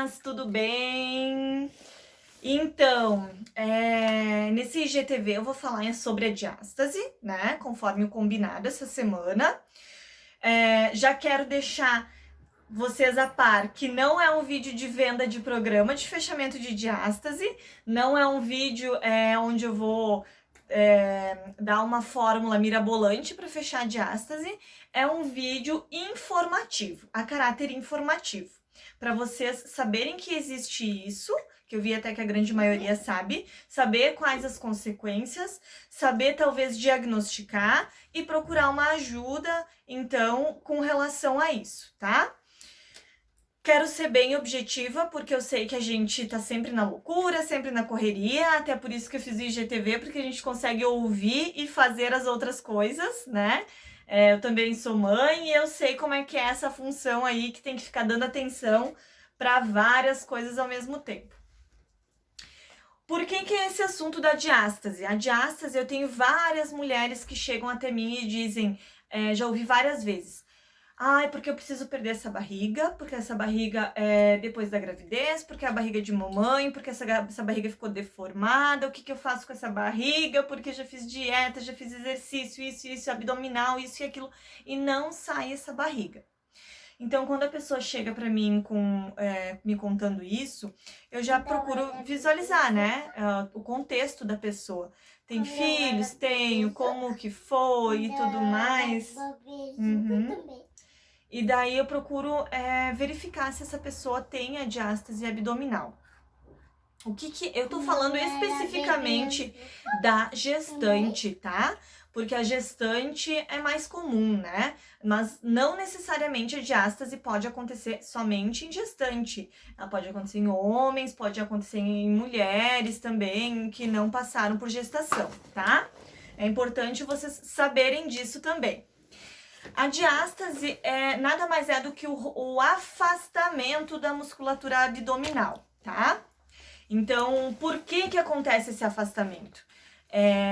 meninas, tudo bem? Então, nesse IGTV eu vou falar sobre a diástase, né? Conforme o combinado essa semana. Já quero deixar vocês a par que não é um vídeo de venda de programa de fechamento de diástase, não é um vídeo onde eu vou dar uma fórmula mirabolante para fechar a diástase, é um vídeo informativo, a caráter informativo, para vocês saberem que existe isso, que eu vi até que a grande maioria sabe, saber quais as consequências, saber talvez diagnosticar e procurar uma ajuda, então, com relação a isso, tá? Quero ser bem objetiva, porque eu sei que a gente tá sempre na loucura, sempre na correria, até por isso que eu fiz o IGTV, porque a gente consegue ouvir e fazer as outras coisas, né? Eu também sou mãe e eu sei como é que é essa função aí, que tem que ficar dando atenção para várias coisas ao mesmo tempo. Por que é esse assunto da diástase? A diástase, eu tenho várias mulheres que chegam até mim e dizem, já ouvi várias vezes, ai, porque eu preciso perder essa barriga, porque essa barriga é depois da gravidez, porque é a barriga de mamãe, porque essa barriga ficou deformada, o que eu faço com essa barriga, porque já fiz dieta, já fiz exercício, isso, abdominal, isso e aquilo, e não sai essa barriga. Então, quando a pessoa chega pra mim me contando isso, eu já procuro visualizar, né, o contexto da pessoa. Tem filhos? Tenho, como que foi e tudo mais. Uhum. E daí eu procuro verificar se essa pessoa tem a diástase abdominal. Eu tô falando especificamente da gestante, tá? Porque a gestante é mais comum, né? Mas não necessariamente a diástase pode acontecer somente em gestante. Ela pode acontecer em homens, pode acontecer em mulheres também que não passaram por gestação, tá? É importante vocês saberem disso também. A diástase nada mais é do que o afastamento da musculatura abdominal, tá? Então, por que acontece esse afastamento?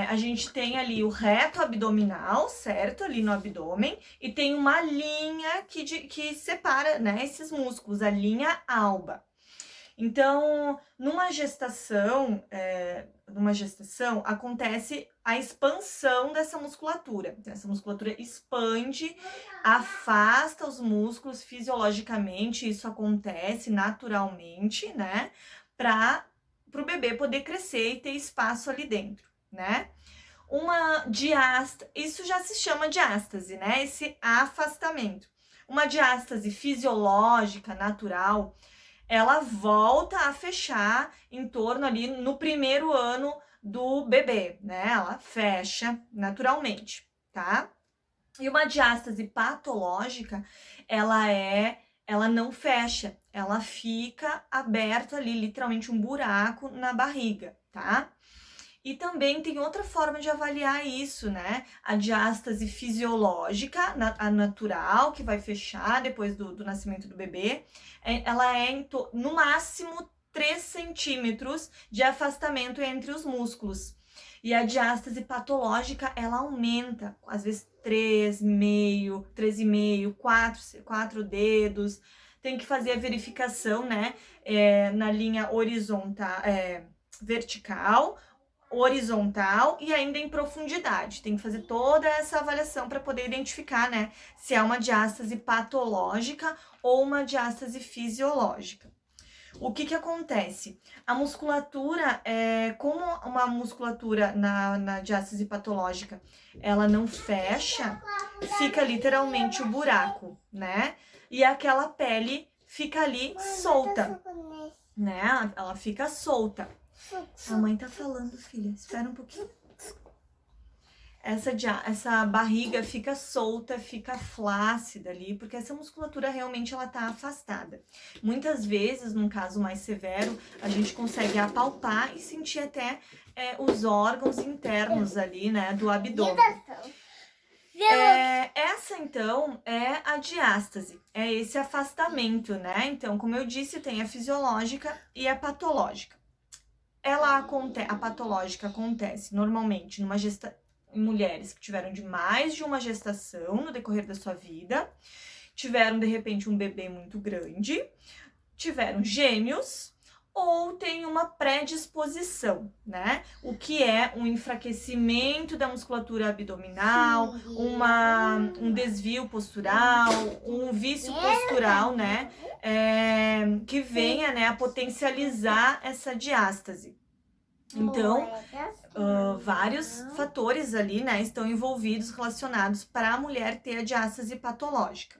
A gente tem ali o reto abdominal, certo? Ali no abdômen, e tem uma linha que separa, né, esses músculos, a linha alba. Então, numa gestação acontece a expansão dessa musculatura. Então, essa musculatura expande, afasta os músculos fisiologicamente, isso acontece naturalmente, né? Para o bebê poder crescer e ter espaço ali dentro, né? Isso já se chama diástase, né? Esse afastamento. Uma diástase fisiológica, natural, ela volta a fechar em torno ali no primeiro ano do bebê, né? Ela fecha naturalmente, tá? E uma diástase patológica, ela não fecha, ela fica aberta ali, literalmente um buraco na barriga, tá? E também tem outra forma de avaliar isso, né? A diástase fisiológica, a natural, que vai fechar depois do nascimento do bebê, ela no máximo 3 centímetros de afastamento entre os músculos. E a diástase patológica, ela aumenta, às vezes 3,5, 4 dedos. Tem que fazer a verificação, né? Na linha horizontal, vertical, horizontal e ainda em profundidade. Tem que fazer toda essa avaliação para poder identificar, né, se é uma diástase patológica ou uma diástase fisiológica. O que acontece? A musculatura, como uma musculatura na diástase patológica, ela não fecha, fica literalmente o buraco, né? E aquela pele fica ali solta, né? Ela fica solta. A mãe tá falando, filha. Espera um pouquinho. Essa barriga fica solta, fica flácida ali, porque essa musculatura realmente ela tá afastada. Muitas vezes, num caso mais severo, a gente consegue apalpar e sentir até os órgãos internos ali, né, do abdômen. Essa, então, é a diástase, é esse afastamento, né? Então, como eu disse, tem a fisiológica e a patológica. A patológica acontece normalmente em mulheres que tiveram de mais de uma gestação no decorrer da sua vida, tiveram de repente um bebê muito grande, tiveram gêmeos ou tem uma predisposição, né? O que é um enfraquecimento da musculatura abdominal, um desvio postural, um vício postural, né? Que venha, né, a potencializar essa diástase. Então, vários fatores ali, né, estão envolvidos, relacionados para a mulher ter a diástase patológica.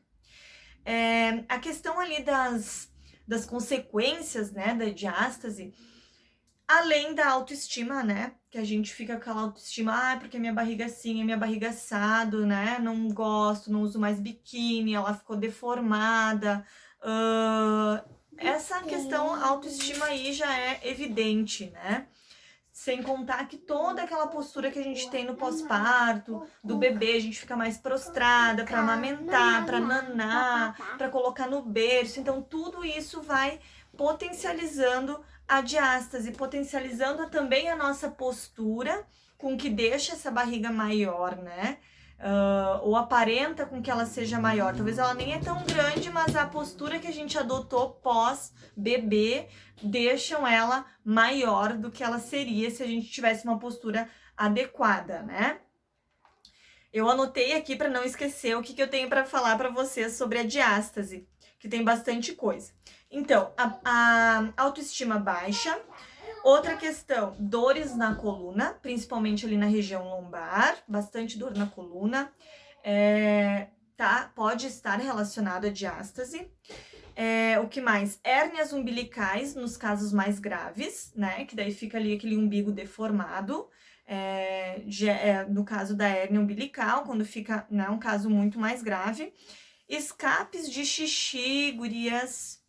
A questão ali das consequências, né, da diástase, além da autoestima, né, que a gente fica com aquela autoestima, porque minha barriga é assim, minha barriga assado, né, não gosto, não uso mais biquíni, ela ficou deformada. Essa questão autoestima aí já é evidente, né? Sem contar que toda aquela postura que a gente tem no pós-parto, do bebê, a gente fica mais prostrada para amamentar, para nanar, para colocar no berço. Então, tudo isso vai potencializando a diástase, potencializando também a nossa postura, com que deixa essa barriga maior, né? Ou aparenta com que ela seja maior. Talvez ela nem é tão grande, mas a postura que a gente adotou pós-bebê deixam ela maior do que ela seria se a gente tivesse uma postura adequada, né? Eu anotei aqui para não esquecer o que eu tenho para falar para vocês sobre a diástase, que tem bastante coisa. Então, a autoestima baixa. Outra questão, dores na coluna, principalmente ali na região lombar, bastante dor na coluna, pode estar relacionado à diástase. O que mais? Hérnias umbilicais, nos casos mais graves, né? Que daí fica ali aquele umbigo deformado. No caso da hérnia umbilical, quando fica, né, um caso muito mais grave. Escapes de xixi, gurias.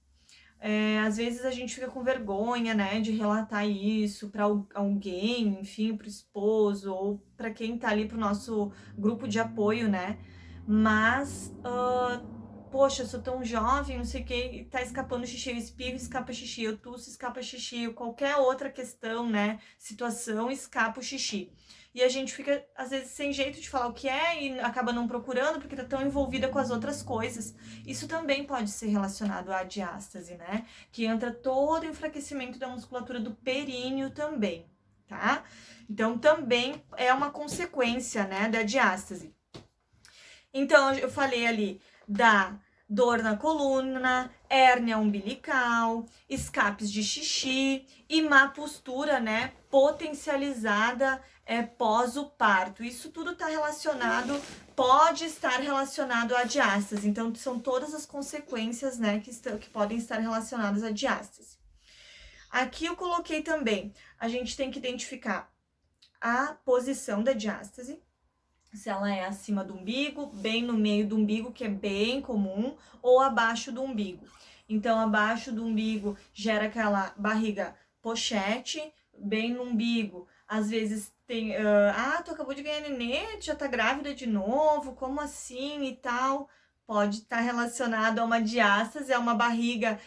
Às vezes a gente fica com vergonha, né, de relatar isso para alguém, enfim, para o esposo ou para quem tá ali pro nosso grupo de apoio, né? Mas, poxa, eu sou tão jovem, não sei o que, tá escapando xixi, eu espirro, escapa xixi, eu tuço, escapa xixi, ou qualquer outra questão, né, situação, escapa o xixi. E a gente fica, às vezes, sem jeito de falar o que é e acaba não procurando porque tá tão envolvida com as outras coisas. Isso também pode ser relacionado à diástase, né? Que entra todo o enfraquecimento da musculatura do períneo também, tá? Então, também é uma consequência, né, da diástase. Então, eu falei ali da dor na coluna, hérnia umbilical, escapes de xixi e má postura, né, potencializada pós o parto. Isso tudo está relacionado, pode estar relacionado à diástase. Então, são todas as consequências, né, que podem estar relacionadas à diástase. Aqui eu coloquei também, a gente tem que identificar a posição da diástase, se ela é acima do umbigo, bem no meio do umbigo, que é bem comum, ou abaixo do umbigo. Então, abaixo do umbigo gera aquela barriga pochete, bem no umbigo. Às vezes tem, tu acabou de ganhar nenê, tu já tá grávida de novo, como assim e tal? Pode estar relacionado a uma diástase, é uma barriga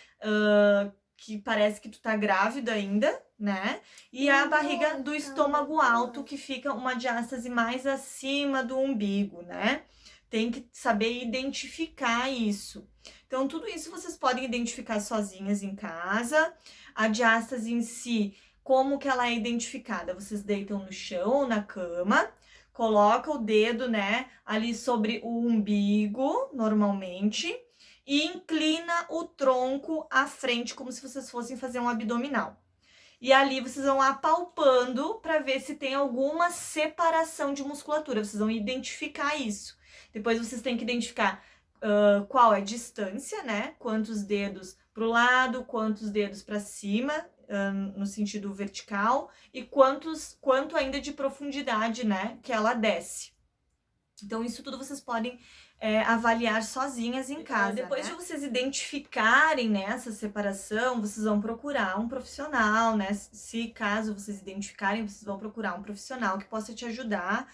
que parece que tu tá grávida ainda, né? E a barriga do estômago alto, que fica uma diástase mais acima do umbigo, né? Tem que saber identificar isso. Então, tudo isso vocês podem identificar sozinhas em casa. A diástase em si, como que ela é identificada? Vocês deitam no chão ou na cama, coloca o dedo, né, ali sobre o umbigo, normalmente, e inclina o tronco à frente, como se vocês fossem fazer um abdominal. E ali vocês vão apalpando para ver se tem alguma separação de musculatura. Vocês vão identificar isso. Depois vocês têm que identificar qual é a distância, né? Quantos dedos para o lado, quantos dedos para cima, no sentido vertical, e quanto ainda de profundidade, né? Que ela desce. Então, isso tudo vocês podem avaliar sozinhas em casa. Depois de vocês identificarem, né, essa separação, vocês vão procurar um profissional, né? Se caso vocês identificarem, vocês vão procurar um profissional que possa te ajudar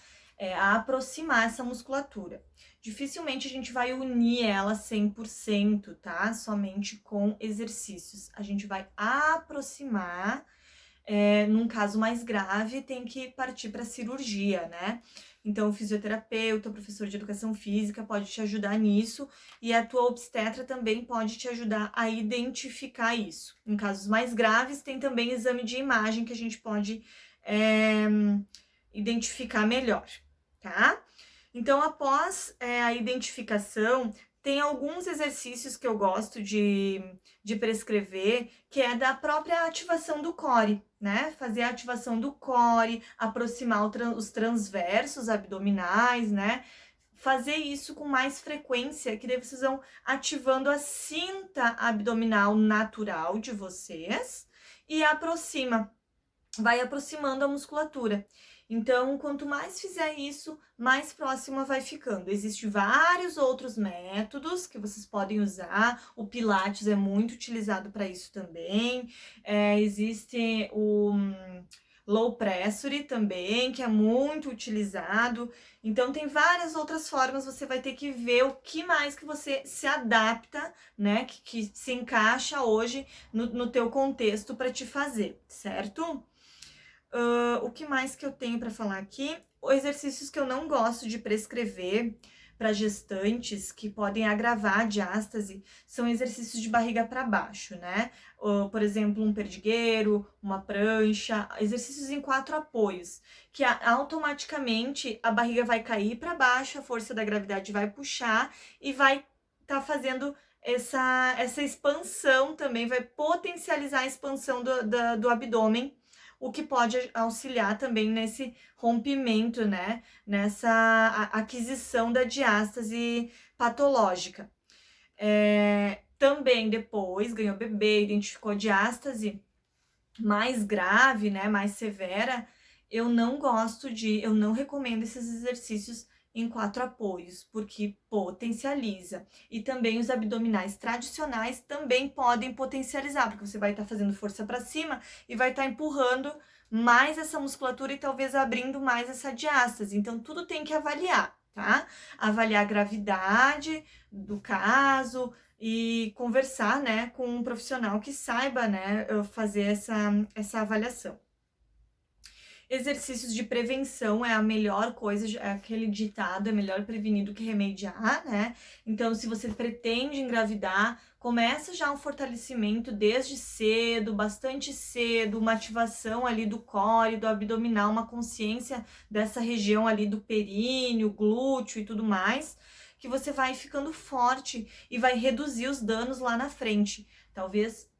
a aproximar essa musculatura. Dificilmente a gente vai unir ela 100%, tá? Somente com exercícios. A gente vai aproximar num caso mais grave, tem que partir para cirurgia, né? Então, o fisioterapeuta, o professor de educação física pode te ajudar nisso e a tua obstetra também pode te ajudar a identificar isso. Em casos mais graves, tem também exame de imagem que a gente pode identificar melhor, tá? Então, após a identificação, tem alguns exercícios que eu gosto de prescrever, que é da própria ativação do core, né? Fazer a ativação do core, aproximar os transversos abdominais, né? Fazer isso com mais frequência, que daí vocês vão ativando a cinta abdominal natural de vocês e vai aproximando a musculatura. Então, quanto mais fizer isso, mais próxima vai ficando. Existem vários outros métodos que vocês podem usar. O Pilates é muito utilizado para isso também. Existe o Low Pressure também, que é muito utilizado. Então, tem várias outras formas. Você vai ter que ver o que mais que você se adapta, né? Que se encaixa hoje no teu contexto para te fazer, certo? O que mais que eu tenho para falar aqui? Exercícios que eu não gosto de prescrever para gestantes que podem agravar a diástase são exercícios de barriga para baixo, né? Por exemplo, um perdigueiro, uma prancha, exercícios em 4 apoios, que automaticamente a barriga vai cair para baixo, a força da gravidade vai puxar e vai estar fazendo essa expansão também, vai potencializar a expansão do abdômen, o que pode auxiliar também nesse rompimento, né? Nessa aquisição da diástase patológica. Também depois ganhou bebê, identificou diástase mais grave, né? Mais severa. Eu não recomendo esses exercícios em 4 apoios, porque potencializa. E também os abdominais tradicionais também podem potencializar, porque você vai estar fazendo força para cima e vai estar empurrando mais essa musculatura e talvez abrindo mais essa diástase. Então, tudo tem que avaliar, tá? Avaliar a gravidade do caso e conversar, né, com um profissional que saiba, né, fazer essa avaliação. Exercícios de prevenção é a melhor coisa, é aquele ditado, é melhor prevenir do que remediar, né? Então, se você pretende engravidar, começa já um fortalecimento desde cedo, bastante cedo, uma ativação ali do core, do abdominal, uma consciência dessa região ali do períneo, glúteo e tudo mais, que você vai ficando forte e vai reduzir os danos lá na frente.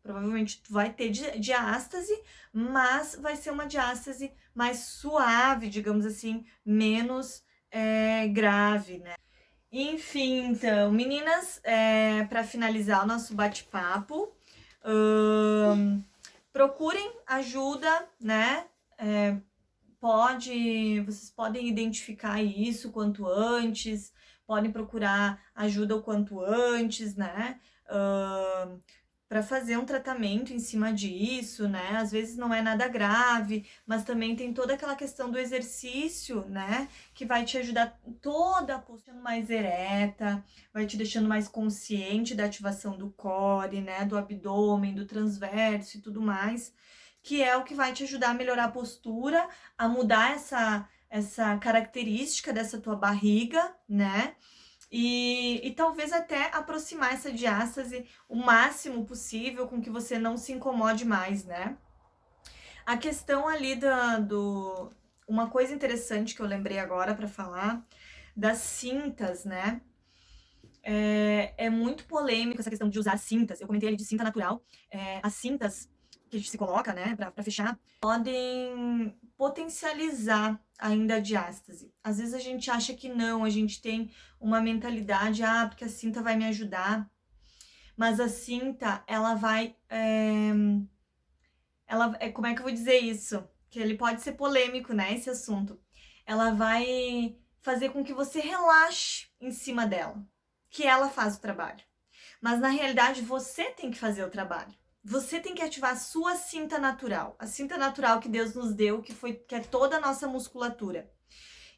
Provavelmente tu vai ter diástase, mas vai ser uma diástase mais suave, digamos assim, menos grave, né? Enfim, então, meninas, para finalizar o nosso bate-papo, procurem ajuda, né? Vocês podem identificar isso quanto antes, podem procurar ajuda o quanto antes, né? Para fazer um tratamento em cima disso, né? Às vezes não é nada grave, mas também tem toda aquela questão do exercício, né? Que vai te ajudar toda a postura mais ereta, vai te deixando mais consciente da ativação do core, né? Do abdômen, do transverso e tudo mais, que é o que vai te ajudar a melhorar a postura, a mudar essa característica dessa tua barriga, né? E talvez até aproximar essa diástase o máximo possível, com que você não se incomode mais, né? A questão ali uma coisa interessante que eu lembrei agora para falar, das cintas, né? É muito polêmico essa questão de usar cintas. Eu comentei ali de cinta natural. As cintas que a gente se coloca, né, para fechar, podem potencializar ainda a diástase. Às vezes a gente acha que não, a gente tem uma mentalidade, porque a cinta vai me ajudar, mas a cinta, ela vai, como é que eu vou dizer isso? Que ele pode ser polêmico, né, esse assunto. Ela vai fazer com que você relaxe em cima dela, que ela faz o trabalho. Mas na realidade você tem que fazer o trabalho. Você tem que ativar a sua cinta natural, a cinta natural que Deus nos deu, que é toda a nossa musculatura.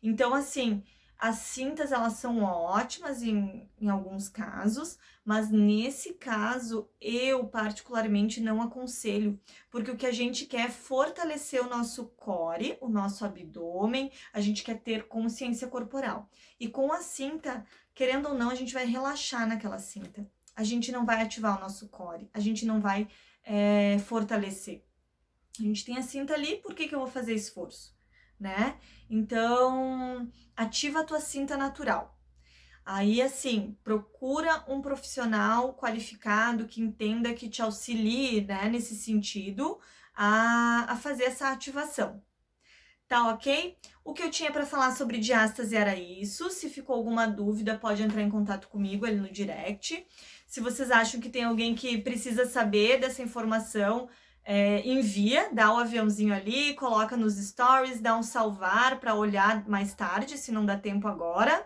Então, assim, As cintas, elas são ótimas em alguns casos, mas nesse caso, eu particularmente não aconselho, porque o que a gente quer é fortalecer o nosso core, o nosso abdômen, a gente quer ter consciência corporal. E com a cinta, querendo ou não, a gente vai relaxar naquela cinta. A gente não vai ativar o nosso core, a gente não vai fortalecer. A gente tem a cinta ali, por que eu vou fazer esforço, né? Então, ativa a tua cinta natural. Aí, assim, procura um profissional qualificado que entenda, que te auxilie, né, nesse sentido, a fazer essa ativação. Tá ok? O que eu tinha para falar sobre diástase era isso. Se ficou alguma dúvida, pode entrar em contato comigo ali no direct. Se vocês acham que tem alguém que precisa saber dessa informação, envia, dá o aviãozinho ali, coloca nos stories, dá um salvar para olhar mais tarde, se não dá tempo agora.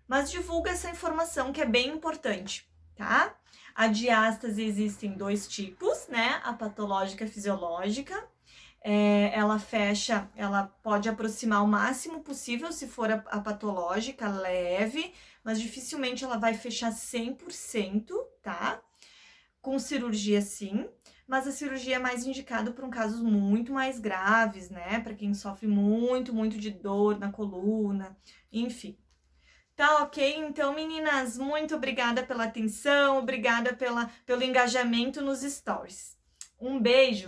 Mas divulga essa informação que é bem importante, tá? A diástase existem 2 tipos, né? A patológica e a fisiológica. Ela fecha, ela pode aproximar o máximo possível se for a patológica, leve, mas dificilmente ela vai fechar 100%, tá? Com cirurgia sim, mas a cirurgia é mais indicada para casos muito mais graves, né? Para quem sofre muito, muito de dor na coluna, enfim. Tá ok? Então, meninas, muito obrigada pela atenção, obrigada pelo engajamento nos stories. Um beijo!